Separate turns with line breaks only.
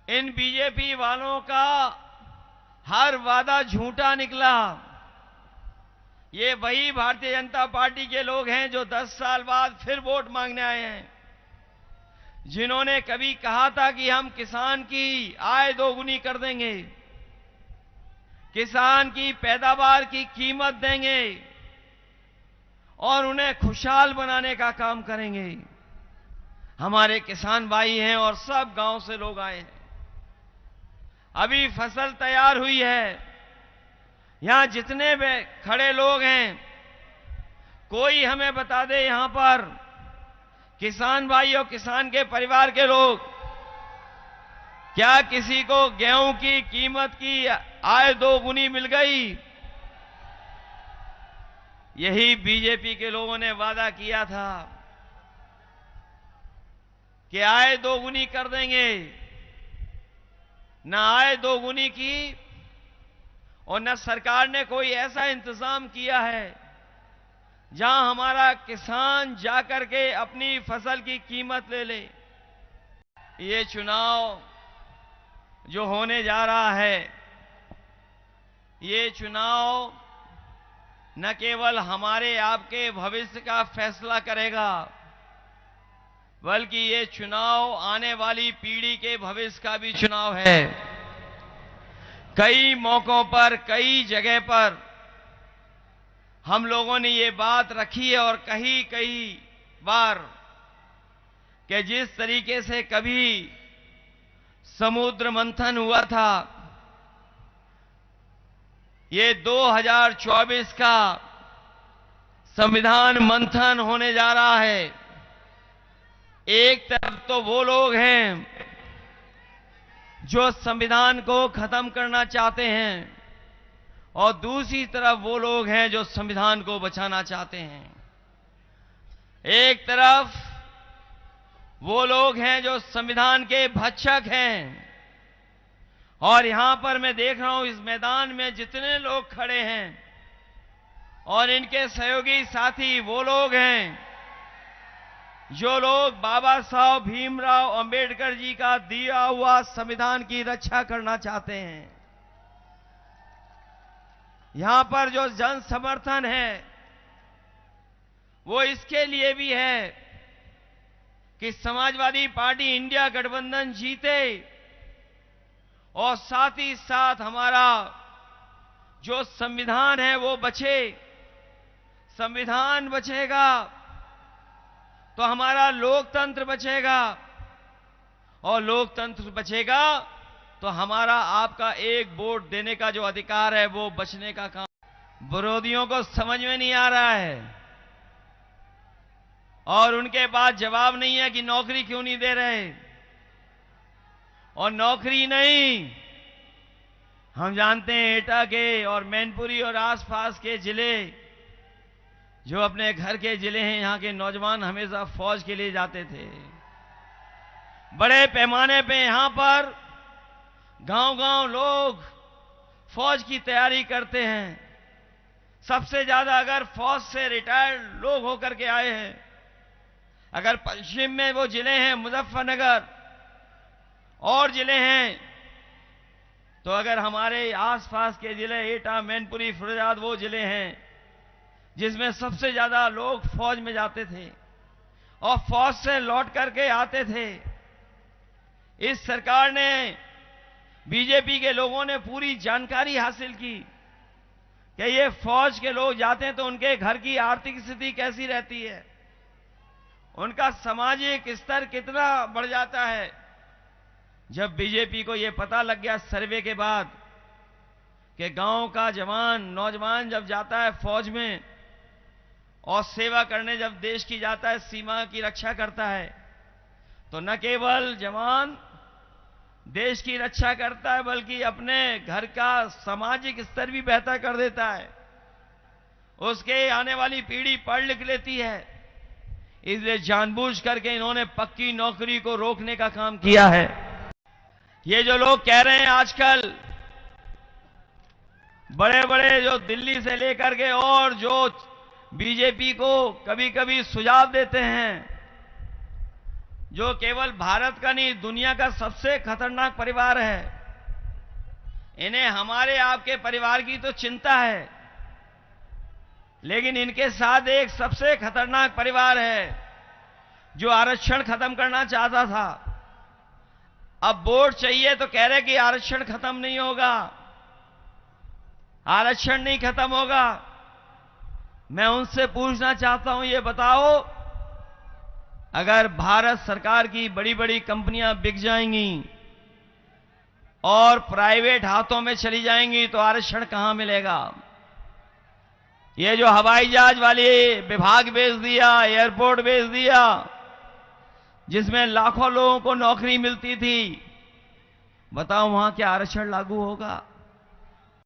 इन BJP वालों का हर वादा झूठा निकला। ये वही भारतीय जनता पार्टी के लोग हैं जो 10 साल बाद फिर वोट मांगने आए हैं, जिन्होंने कभी कहा था कि हम किसान की आय दोगुनी कर देंगे, किसान की पैदावार की कीमत देंगे और उन्हें खुशहाल बनाने का काम करेंगे। हमारे किसान भाई हैं और सब गांव से लोग आए हैं। अभी फसल तैयार हुई है। यहां जितने भी खड़े लोग हैं, कोई हमें बता दे, यहां पर किसान भाई और किसान के परिवार के लोग, क्या किसी को गेहूं की कीमत की आय दोगुनी मिल गई? यही बीजेपी के लोगों ने वादा किया था कि आय दोगुनी कर देंगे। न आय दोगुनी की और न सरकार ने कोई ऐसा इंतजाम किया है जहां हमारा किसान जाकर के अपनी फसल की कीमत ले ले। ये चुनाव जो होने जा रहा है, ये चुनाव न केवल हमारे आपके भविष्य का फैसला करेगा, बल्कि ये चुनाव आने वाली पीढ़ी के भविष्य का भी चुनाव है। कई मौकों पर, कई जगह पर हम लोगों ने ये बात रखी है और कही कई बार कि जिस तरीके से कभी समुद्र मंथन हुआ था, ये 2024 का संविधान मंथन होने जा रहा है। एक तरफ तो वो लोग हैं जो संविधान को खत्म करना चाहते हैं और दूसरी तरफ वो लोग हैं जो संविधान को बचाना चाहते हैं। एक तरफ वो लोग हैं जो संविधान के भक्षक हैं और यहां पर मैं देख रहा हूं इस मैदान में जितने लोग खड़े हैं और इनके सहयोगी साथी वो लोग हैं जो लोग बाबा साहब भीमराव अंबेडकर जी का दिया हुआ संविधान की रक्षा करना चाहते हैं। यहां पर जो जन समर्थन है वो इसके लिए भी है कि समाजवादी पार्टी इंडिया गठबंधन जीते और साथ ही साथ हमारा जो संविधान है वो बचे। संविधान बचेगा तो हमारा लोकतंत्र बचेगा और लोकतंत्र बचेगा तो हमारा आपका एक वोट देने का जो अधिकार है वो बचने का काम विरोधियों को समझ में नहीं आ रहा है और उनके पास जवाब नहीं है कि नौकरी क्यों नहीं दे रहे। और नौकरी नहीं, हम जानते हैं एटा के और मैनपुरी और आसपास के जिले जो अपने घर के जिले हैं, यहां के नौजवान हमेशा फौज के लिए जाते थे। बड़े पैमाने पे यहां पर गांव-गांव लोग फौज की तैयारी करते हैं। सबसे ज्यादा अगर फौज से रिटायर्ड लोग होकर के आए हैं, अगर पश्चिम में वो जिले हैं मुजफ्फरनगर और जिले हैं, तो अगर हमारे आसपास के जिले एटा, मैनपुरी, फिरोजाबाद वो जिले हैं जिसमें सबसे ज्यादा लोग फौज में जाते थे और फौज से लौट करके आते थे। इस सरकार ने, बीजेपी के लोगों ने पूरी जानकारी हासिल की कि ये फौज के लोग जाते हैं तो उनके घर की आर्थिक स्थिति कैसी रहती है, उनका सामाजिक स्तर कितना बढ़ जाता है। जब बीजेपी को यह पता लग गया सर्वे के बाद कि गांव का जवान, नौजवान जब जाता है फौज में और सेवा करने जब देश की जाता है, सीमा की रक्षा करता है, तो न केवल जवान देश की रक्षा करता है बल्कि अपने घर का सामाजिक स्तर भी बेहतर कर देता है। उसके आने वाली पीढ़ी पढ़ लिख लेती है। इसलिए जानबूझ करके इन्होंने पक्की नौकरी को रोकने का काम किया है। ये जो लोग कह रहे हैं आजकल, बड़े बड़े जो दिल्ली से लेकर के और जो बीजेपी को कभी कभी सुझाव देते हैं, जो केवल भारत का नहीं दुनिया का सबसे खतरनाक परिवार है। इन्हें हमारे आपके परिवार की तो चिंता है, लेकिन इनके साथ एक सबसे खतरनाक परिवार है जो आरक्षण खत्म करना चाहता था। अब वोट चाहिए तो कह रहे कि आरक्षण खत्म नहीं होगा, आरक्षण नहीं खत्म होगा। मैं उनसे पूछना चाहता हूं, ये बताओ, अगर भारत सरकार की बड़ी बड़ी कंपनियां बिक जाएंगी और प्राइवेट हाथों में चली जाएंगी तो आरक्षण कहां मिलेगा? ये जो हवाई जहाज वाली विभाग बेच दिया, एयरपोर्ट बेच दिया, जिसमें लाखों लोगों को नौकरी मिलती थी, बताओ वहां क्या आरक्षण लागू होगा?